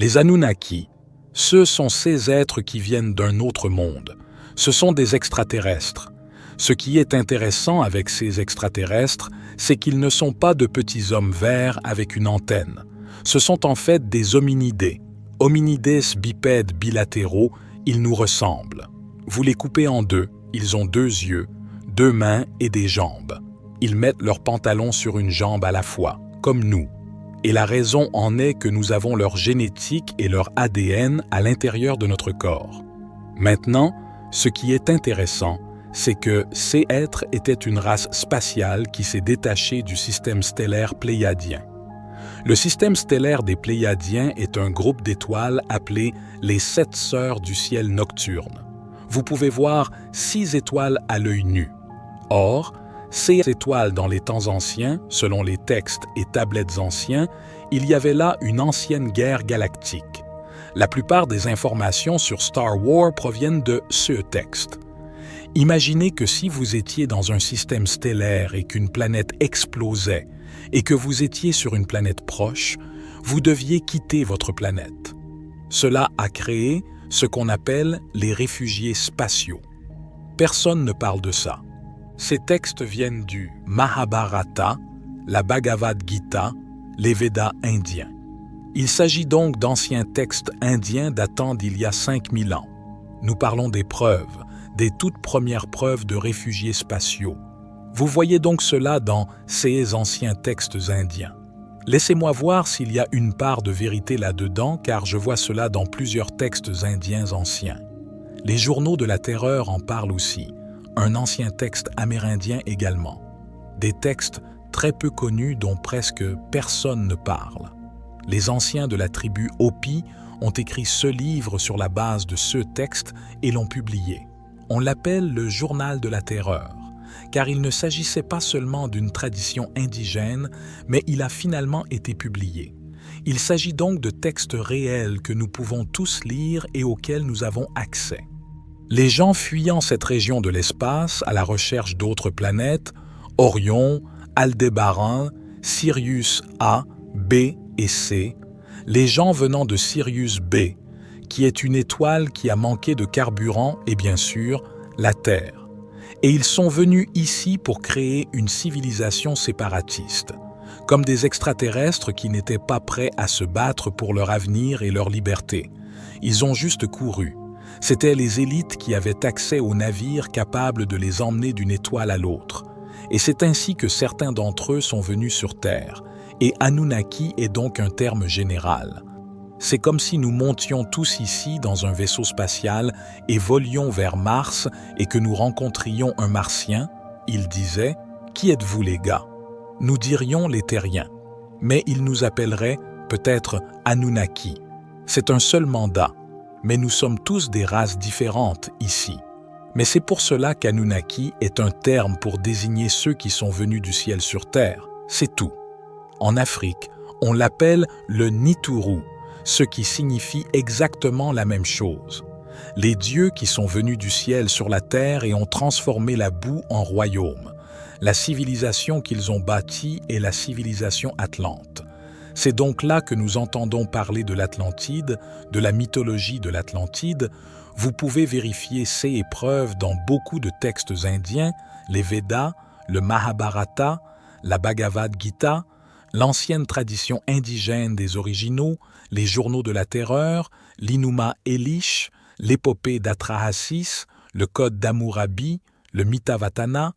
Les Anunnaki, ce sont ces êtres qui viennent d'un autre monde. Ce sont des extraterrestres. Ce qui est intéressant avec ces extraterrestres, c'est qu'ils ne sont pas de petits hommes verts avec une antenne. Ce sont en fait des hominidés. Hominides bipèdes bilatéraux, ils nous ressemblent. Vous les coupez en deux, ils ont 2 yeux, 2 mains et des jambes. Ils mettent leurs pantalons sur une jambe à la fois, comme nous. Et la raison en est que nous avons leur génétique et leur ADN à l'intérieur de notre corps. Maintenant, ce qui est intéressant, c'est que ces êtres étaient une race spatiale qui s'est détachée du système stellaire pléiadien. Le système stellaire des Pléiadiens est un groupe d'étoiles appelé les 7 sœurs du ciel nocturne. Vous pouvez voir 6 étoiles à l'œil nu. Or, ces étoiles dans les temps anciens, selon les textes et tablettes anciens, il y avait là une ancienne guerre galactique. La plupart des informations sur Star Wars proviennent de ce texte. Imaginez que si vous étiez dans un système stellaire et qu'une planète explosait, et que vous étiez sur une planète proche, vous deviez quitter votre planète. Cela a créé ce qu'on appelle les réfugiés spatiaux. Personne ne parle de ça. Ces textes viennent du Mahabharata, la Bhagavad Gita, les Védas indiens. Il s'agit donc d'anciens textes indiens datant d'il y a 5000 ans. Nous parlons des preuves, des toutes premières preuves de réfugiés spatiaux. Vous voyez donc cela dans ces anciens textes indiens. Laissez-moi voir s'il y a une part de vérité là-dedans, car je vois cela dans plusieurs textes indiens anciens. Les journaux de la terreur en parlent aussi, un ancien texte amérindien également. Des textes très peu connus dont presque personne ne parle. Les anciens de la tribu Hopi ont écrit ce livre sur la base de ce texte et l'ont publié. On l'appelle le Journal de la terreur, car il ne s'agissait pas seulement d'une tradition indigène, mais il a finalement été publié. Il s'agit donc de textes réels que nous pouvons tous lire et auxquels nous avons accès. Les gens fuyant cette région de l'espace à la recherche d'autres planètes, Orion, Aldébaran, Sirius A, B et C, les gens venant de Sirius B, qui est une étoile qui a manqué de carburant et bien sûr, la Terre. Et ils sont venus ici pour créer une civilisation séparatiste, comme des extraterrestres qui n'étaient pas prêts à se battre pour leur avenir et leur liberté. Ils ont juste couru. C'étaient les élites qui avaient accès aux navires capables de les emmener d'une étoile à l'autre. Et c'est ainsi que certains d'entre eux sont venus sur Terre. Et Anunnaki est donc un terme général. C'est comme si nous montions tous ici dans un vaisseau spatial et volions vers Mars et que nous rencontrions un Martien. Il disait « Qui êtes-vous les gars ?» Nous dirions les Terriens, mais il nous appellerait peut-être Anunnaki. C'est un seul mandat, mais nous sommes tous des races différentes ici. Mais c'est pour cela qu'Anunnaki est un terme pour désigner ceux qui sont venus du ciel sur Terre, c'est tout. En Afrique, on l'appelle le Nituru, ce qui signifie exactement la même chose. Les dieux qui sont venus du ciel sur la terre et ont transformé la boue en royaume. La civilisation qu'ils ont bâtie est la civilisation atlante. C'est donc là que nous entendons parler de l'Atlantide, de la mythologie de l'Atlantide. Vous pouvez vérifier ces épreuves dans beaucoup de textes indiens, les Védas, le Mahabharata, la Bhagavad Gita, l'ancienne tradition indigène des originaux, les journaux de la terreur, l'Inuma Elish, l'épopée d'Atrahasis, le code d'Hammurabi, le Mitavatana.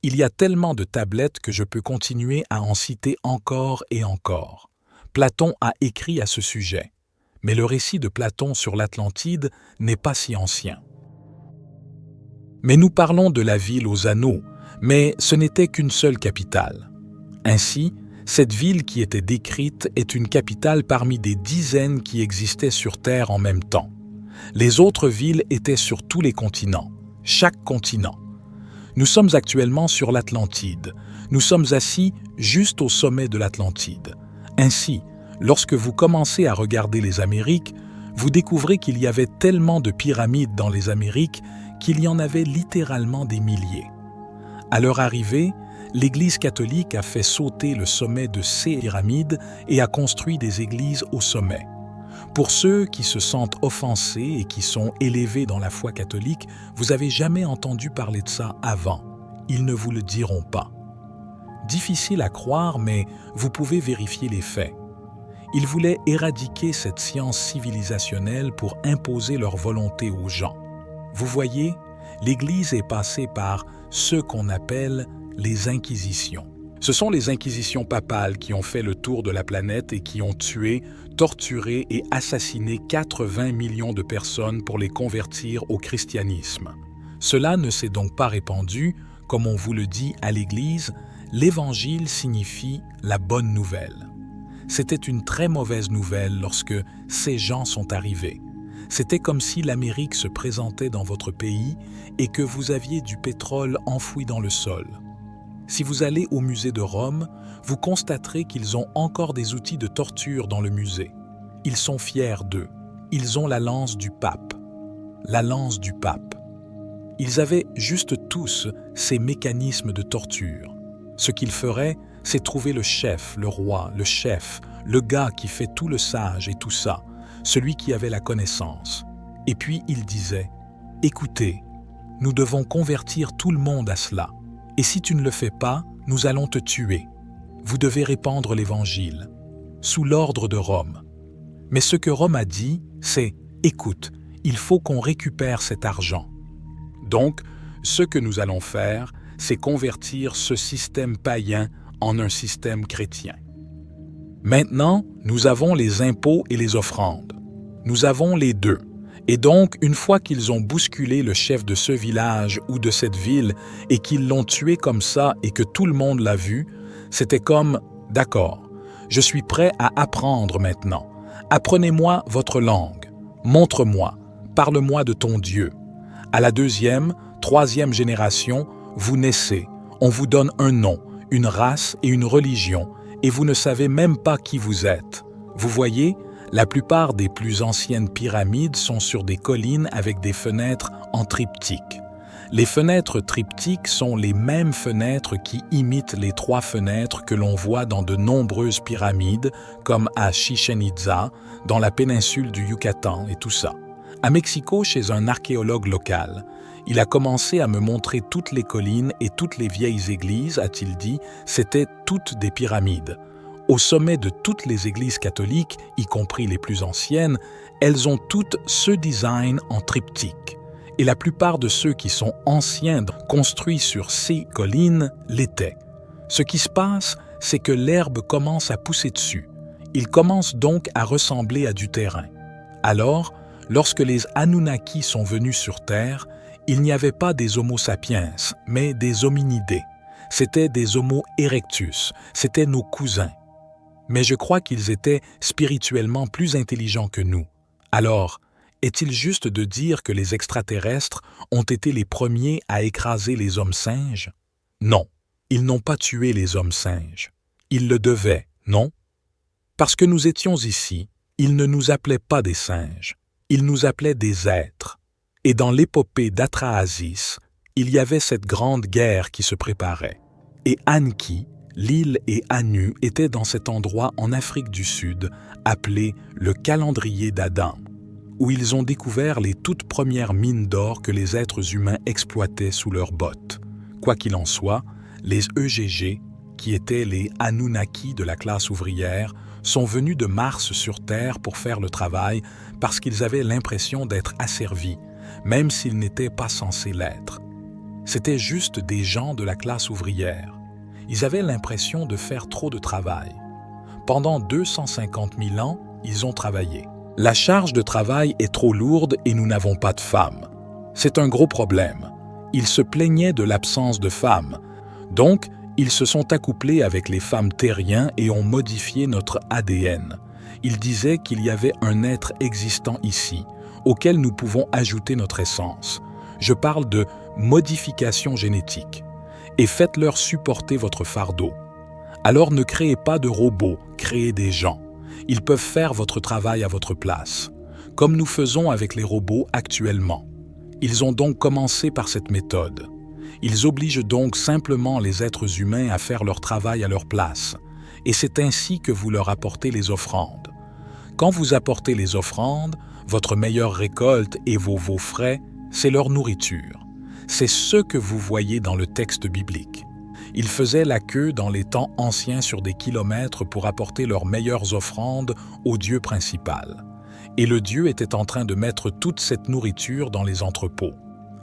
Il y a tellement de tablettes que je peux continuer à en citer encore et encore. Platon a écrit à ce sujet, mais le récit de Platon sur l'Atlantide n'est pas si ancien. Mais nous parlons de la ville aux anneaux, mais ce n'était qu'une seule capitale. Ainsi, cette ville qui était décrite est une capitale parmi des dizaines qui existaient sur Terre en même temps. Les autres villes étaient sur tous les continents, chaque continent. Nous sommes actuellement sur l'Atlantide. Nous sommes assis juste au sommet de l'Atlantide. Ainsi, lorsque vous commencez à regarder les Amériques, vous découvrez qu'il y avait tellement de pyramides dans les Amériques qu'il y en avait littéralement des milliers. À leur arrivée, l'Église catholique a fait sauter le sommet de ces pyramides et a construit des églises au sommet. Pour ceux qui se sentent offensés et qui sont élevés dans la foi catholique, vous n'avez jamais entendu parler de ça avant. Ils ne vous le diront pas. Difficile à croire, mais vous pouvez vérifier les faits. Ils voulaient éradiquer cette science civilisationnelle pour imposer leur volonté aux gens. Vous voyez, l'Église est passée par ce qu'on appelle les Inquisitions. Ce sont les inquisitions papales qui ont fait le tour de la planète et qui ont tué, torturé et assassiné 80 millions de personnes pour les convertir au christianisme. Cela ne s'est donc pas répandu, comme on vous le dit à l'Église, l'Évangile signifie la bonne nouvelle. C'était une très mauvaise nouvelle lorsque ces gens sont arrivés. C'était comme si l'Amérique se présentait dans votre pays et que vous aviez du pétrole enfoui dans le sol. Si vous allez au musée de Rome, vous constaterez qu'ils ont encore des outils de torture dans le musée. Ils sont fiers d'eux. Ils ont la lance du pape. La lance du pape. Ils avaient juste tous ces mécanismes de torture. Ce qu'ils feraient, c'est trouver le chef, le roi, le chef, le gars qui fait tout le sage et tout ça, celui qui avait la connaissance. Et puis ils disaient, « Écoutez, nous devons convertir tout le monde à cela. Et si tu ne le fais pas, nous allons te tuer. Vous devez répandre l'Évangile, sous l'ordre de Rome. » Mais ce que Rome a dit, c'est « Écoute, il faut qu'on récupère cet argent. » Donc, ce que nous allons faire, c'est convertir ce système païen en un système chrétien. Maintenant, nous avons les impôts et les offrandes. Nous avons les deux. Et donc, une fois qu'ils ont bousculé le chef de ce village ou de cette ville et qu'ils l'ont tué comme ça et que tout le monde l'a vu, c'était comme « D'accord, je suis prêt à apprendre maintenant. Apprenez-moi votre langue. Montre-moi. Parle-moi de ton Dieu. » À la deuxième, troisième génération, vous naissez. On vous donne un nom, une race et une religion, et vous ne savez même pas qui vous êtes. Vous voyez, la plupart des plus anciennes pyramides sont sur des collines avec des fenêtres en triptyque. Les fenêtres triptyques sont les mêmes fenêtres qui imitent les 3 fenêtres que l'on voit dans de nombreuses pyramides, comme à Chichén Itzá, dans la péninsule du Yucatan et tout ça. À Mexico, chez un archéologue local, il a commencé à me montrer toutes les collines et toutes les vieilles églises, a-t-il dit, c'étaient toutes des pyramides. Au sommet de toutes les églises catholiques, y compris les plus anciennes, elles ont toutes ce design en triptyque. Et la plupart de ceux qui sont anciens, construits sur ces collines, l'étaient. Ce qui se passe, c'est que l'herbe commence à pousser dessus. Il commence donc à ressembler à du terrain. Alors, lorsque les Anunnaki sont venus sur Terre, il n'y avait pas des Homo sapiens, mais des hominidés. C'étaient des Homo erectus, c'étaient nos cousins. Mais je crois qu'ils étaient spirituellement plus intelligents que nous. Alors, est-il juste de dire que les extraterrestres ont été les premiers à écraser les hommes-singes? Non, ils n'ont pas tué les hommes-singes. Ils le devaient, non? Parce que nous étions ici, ils ne nous appelaient pas des singes, ils nous appelaient des êtres. Et dans l'épopée d'Atrahasis, il y avait cette grande guerre qui se préparait. Et Anki, l'île et Anu étaient dans cet endroit en Afrique du Sud, appelé le calendrier d'Adam, où ils ont découvert les toutes premières mines d'or que les êtres humains exploitaient sous leurs bottes. Quoi qu'il en soit, les EGG, qui étaient les Anunnaki de la classe ouvrière, sont venus de Mars sur Terre pour faire le travail parce qu'ils avaient l'impression d'être asservis, même s'ils n'étaient pas censés l'être. C'étaient juste des gens de la classe ouvrière. Ils avaient l'impression de faire trop de travail. Pendant 250 000 ans, ils ont travaillé. La charge de travail est trop lourde et nous n'avons pas de femmes. C'est un gros problème. Ils se plaignaient de l'absence de femmes. Donc, ils se sont accouplés avec les femmes terriens et ont modifié notre ADN. Ils disaient qu'il y avait un être existant ici, auquel nous pouvons ajouter notre essence. Je parle de modification génétique. Et faites-leur supporter votre fardeau. Alors ne créez pas de robots, créez des gens. Ils peuvent faire votre travail à votre place, comme nous faisons avec les robots actuellement. Ils ont donc commencé par cette méthode. Ils obligent donc simplement les êtres humains à faire leur travail à leur place, et c'est ainsi que vous leur apportez les offrandes. Quand vous apportez les offrandes, votre meilleure récolte et vos veaux frais, c'est leur nourriture. C'est ce que vous voyez dans le texte biblique. Ils faisaient la queue dans les temps anciens sur des kilomètres pour apporter leurs meilleures offrandes au Dieu principal. Et le Dieu était en train de mettre toute cette nourriture dans les entrepôts.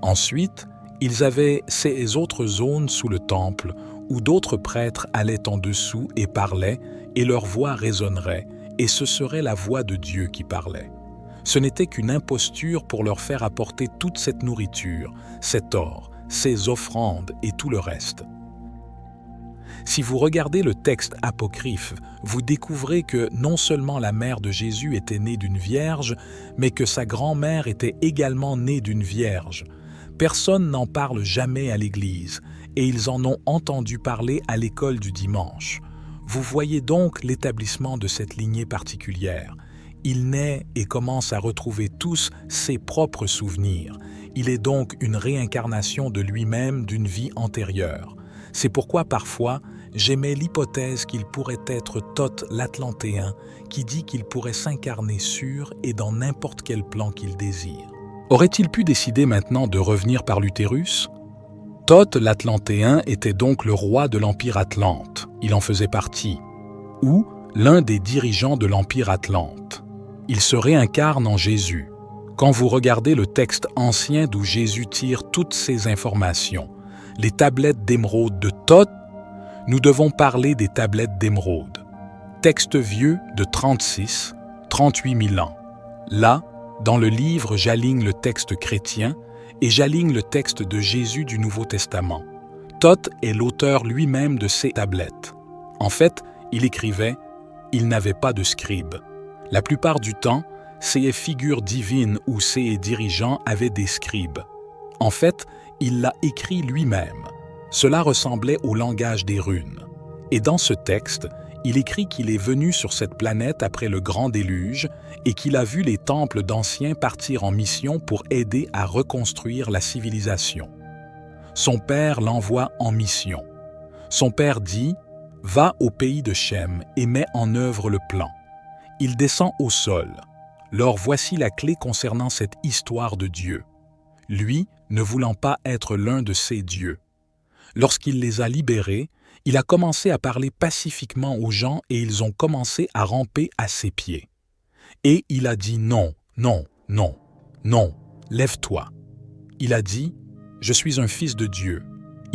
Ensuite, ils avaient ces autres zones sous le temple où d'autres prêtres allaient en dessous et parlaient, et leur voix résonnerait, et ce serait la voix de Dieu qui parlait. Ce n'était qu'une imposture pour leur faire apporter toute cette nourriture, cet or, ces offrandes et tout le reste. Si vous regardez le texte apocryphe, vous découvrez que non seulement la mère de Jésus était née d'une vierge, mais que sa grand-mère était également née d'une vierge. Personne n'en parle jamais à l'Église, et ils en ont entendu parler à l'école du dimanche. Vous voyez donc l'établissement de cette lignée particulière. Il naît et commence à retrouver tous ses propres souvenirs. Il est donc une réincarnation de lui-même d'une vie antérieure. C'est pourquoi parfois, j'émets l'hypothèse qu'il pourrait être Thoth l'Atlantéen, qui dit qu'il pourrait s'incarner sur et dans n'importe quel plan qu'il désire. Aurait-il pu décider maintenant de revenir par l'utérus? Thoth l'Atlantéen était donc le roi de l'Empire Atlante, il en faisait partie, ou l'un des dirigeants de l'Empire Atlante. Il se réincarne en Jésus. Quand vous regardez le texte ancien d'où Jésus tire toutes ces informations, les tablettes d'émeraude de Thoth, nous devons parler des tablettes d'émeraude. Texte vieux de 38 000 ans. Là, dans le livre, j'aligne le texte chrétien et j'aligne le texte de Jésus du Nouveau Testament. Thoth est l'auteur lui-même de ces tablettes. En fait, il écrivait « Il n'avait pas de scribe ». La plupart du temps, ces figures divines ou ces dirigeants avaient des scribes. En fait, il l'a écrit lui-même. Cela ressemblait au langage des runes. Et dans ce texte, il écrit qu'il est venu sur cette planète après le grand déluge et qu'il a vu les temples d'anciens partir en mission pour aider à reconstruire la civilisation. Son père l'envoie en mission. Son père dit « Va au pays de Shem et mets en œuvre le plan ». Il descend au sol. Lors voici la clé concernant cette histoire de Dieu. Lui, ne voulant pas être l'un de ces dieux. Lorsqu'il les a libérés, il a commencé à parler pacifiquement aux gens et ils ont commencé à ramper à ses pieds. Et il a dit non, non, non, non, lève-toi. Il a dit, je suis un fils de Dieu.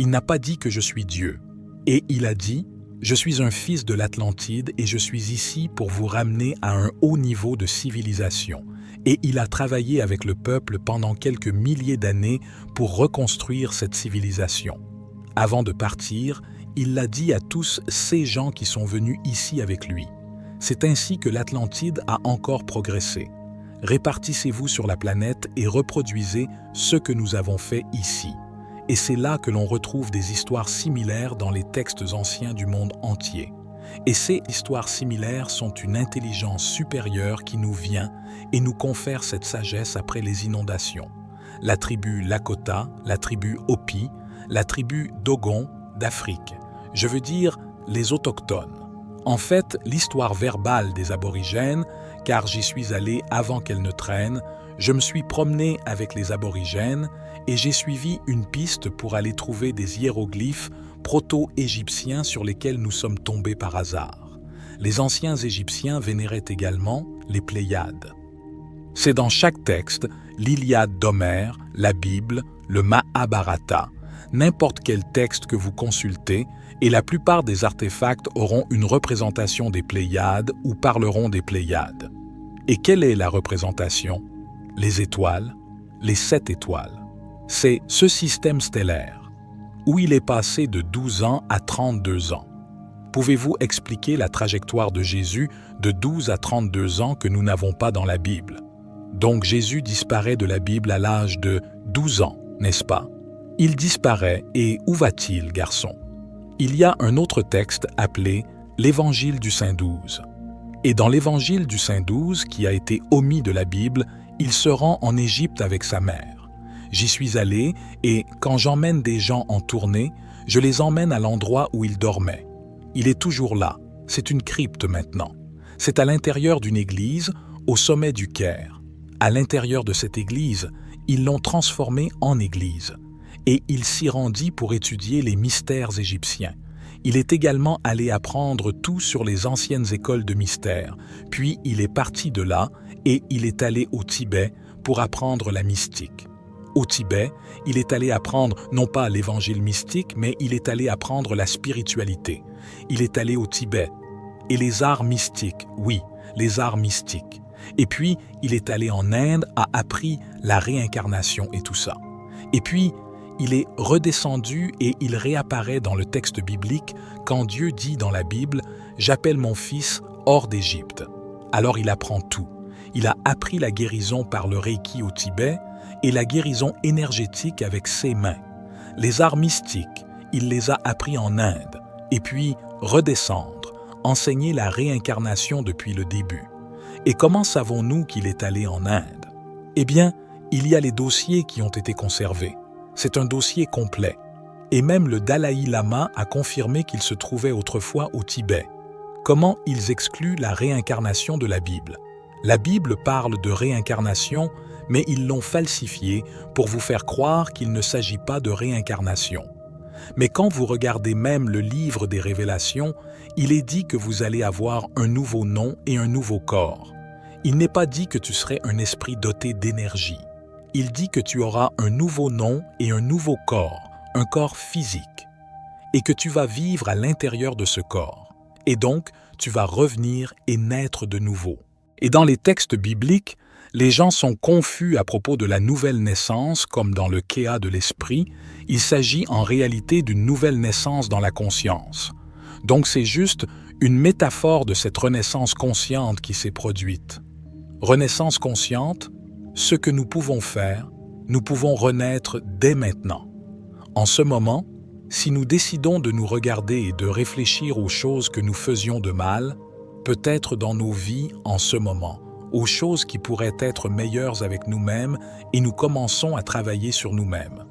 Il n'a pas dit que je suis Dieu. Et il a dit, je suis un fils de l'Atlantide et je suis ici pour vous ramener à un haut niveau de civilisation. Et il a travaillé avec le peuple pendant quelques milliers d'années pour reconstruire cette civilisation. Avant de partir, il l'a dit à tous ces gens qui sont venus ici avec lui. C'est ainsi que l'Atlantide a encore progressé. Répartissez-vous sur la planète et reproduisez ce que nous avons fait ici. Et c'est là que l'on retrouve des histoires similaires dans les textes anciens du monde entier. Et ces histoires similaires sont une intelligence supérieure qui nous vient et nous confère cette sagesse après les inondations. La tribu Lakota, la tribu Hopi, la tribu Dogon d'Afrique. Je veux dire les autochtones. En fait, l'histoire verbale des aborigènes, car j'y suis allé avant qu'elle ne traîne, je me suis promené avec les aborigènes et j'ai suivi une piste pour aller trouver des hiéroglyphes proto-égyptiens sur lesquels nous sommes tombés par hasard. Les anciens Égyptiens vénéraient également les Pléiades. C'est dans chaque texte, l'Iliade d'Homère, la Bible, le Mahabharata, n'importe quel texte que vous consultez, et la plupart des artefacts auront une représentation des Pléiades ou parleront des Pléiades. Et quelle est la représentation? Les étoiles, les 7 étoiles. C'est ce système stellaire, où il est passé de 12 ans à 32 ans. Pouvez-vous expliquer la trajectoire de Jésus de 12 à 32 ans que nous n'avons pas dans la Bible? Donc Jésus disparaît de la Bible à l'âge de 12 ans, n'est-ce pas? Il disparaît et où va-t-il, garçon? Il y a un autre texte appelé l'Évangile du Saint Douze. Et dans l'Évangile du Saint Douze, qui a été omis de la Bible, il se rend en Égypte avec sa mère. J'y suis allé et quand j'emmène des gens en tournée, je les emmène à l'endroit où ils dormaient. Il est toujours là. C'est une crypte maintenant. C'est à l'intérieur d'une église, au sommet du Caire. À l'intérieur de cette église, ils l'ont transformée en église. Et il s'y rendit pour étudier les mystères égyptiens. Il est également allé apprendre tout sur les anciennes écoles de mystères. Puis il est parti de là et il est allé au Tibet pour apprendre la mystique. Au Tibet, il est allé apprendre non pas l'évangile mystique, mais il est allé apprendre la spiritualité. Il est allé au Tibet. Et les arts mystiques, oui, les arts mystiques. Et puis, il est allé en Inde, a appris la réincarnation et tout ça. Et puis, il est redescendu et il réapparaît dans le texte biblique quand Dieu dit dans la Bible « J'appelle mon fils hors d'Égypte ». Alors il apprend tout. Il a appris la guérison par le Reiki au Tibet et la guérison énergétique avec ses mains. Les arts mystiques, il les a appris en Inde. Et puis, redescendre, enseigner la réincarnation depuis le début. Et comment savons-nous qu'il est allé en Inde? Eh bien, il y a les dossiers qui ont été conservés. C'est un dossier complet. Et même le Dalai Lama a confirmé qu'il se trouvait autrefois au Tibet. Comment ils excluent la réincarnation de la Bible? La Bible parle de réincarnation, mais ils l'ont falsifiée pour vous faire croire qu'il ne s'agit pas de réincarnation. Mais quand vous regardez même le livre des Révélations, il est dit que vous allez avoir un nouveau nom et un nouveau corps. Il n'est pas dit que tu serais un esprit doté d'énergie. Il dit que tu auras un nouveau nom et un nouveau corps, un corps physique, et que tu vas vivre à l'intérieur de ce corps. Et donc, tu vas revenir et naître de nouveau. Et dans les textes bibliques, les gens sont confus à propos de la nouvelle naissance, comme dans le Kéa de l'esprit. Il s'agit en réalité d'une nouvelle naissance dans la conscience. Donc c'est juste une métaphore de cette renaissance consciente qui s'est produite. Renaissance consciente, ce que nous pouvons faire, nous pouvons renaître dès maintenant. En ce moment, si nous décidons de nous regarder et de réfléchir aux choses que nous faisions de mal, peut-être dans nos vies en ce moment, aux choses qui pourraient être meilleures avec nous-mêmes, et nous commençons à travailler sur nous-mêmes.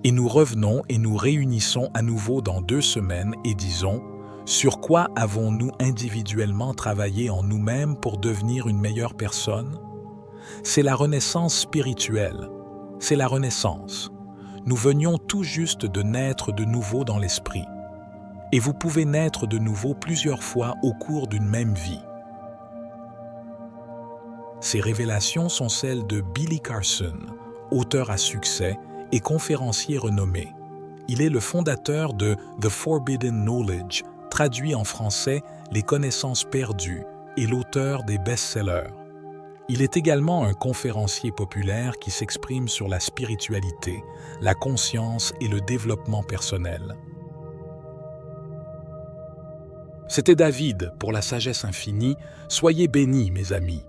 Et nous revenons et nous réunissons à nouveau dans 2 semaines et disons « Sur quoi avons-nous individuellement travaillé en nous-mêmes pour devenir une meilleure personne ?» C'est la renaissance spirituelle. C'est la renaissance. Nous venions tout juste de naître de nouveau dans l'esprit. Et vous pouvez naître de nouveau plusieurs fois au cours d'une même vie. Ces révélations sont celles de Billy Carson, auteur à succès et conférencier renommé. Il est le fondateur de The Forbidden Knowledge, traduit en français Les connaissances perdues, et l'auteur des best-sellers. Il est également un conférencier populaire qui s'exprime sur la spiritualité, la conscience et le développement personnel. C'était David pour la sagesse infinie. Soyez bénis, mes amis.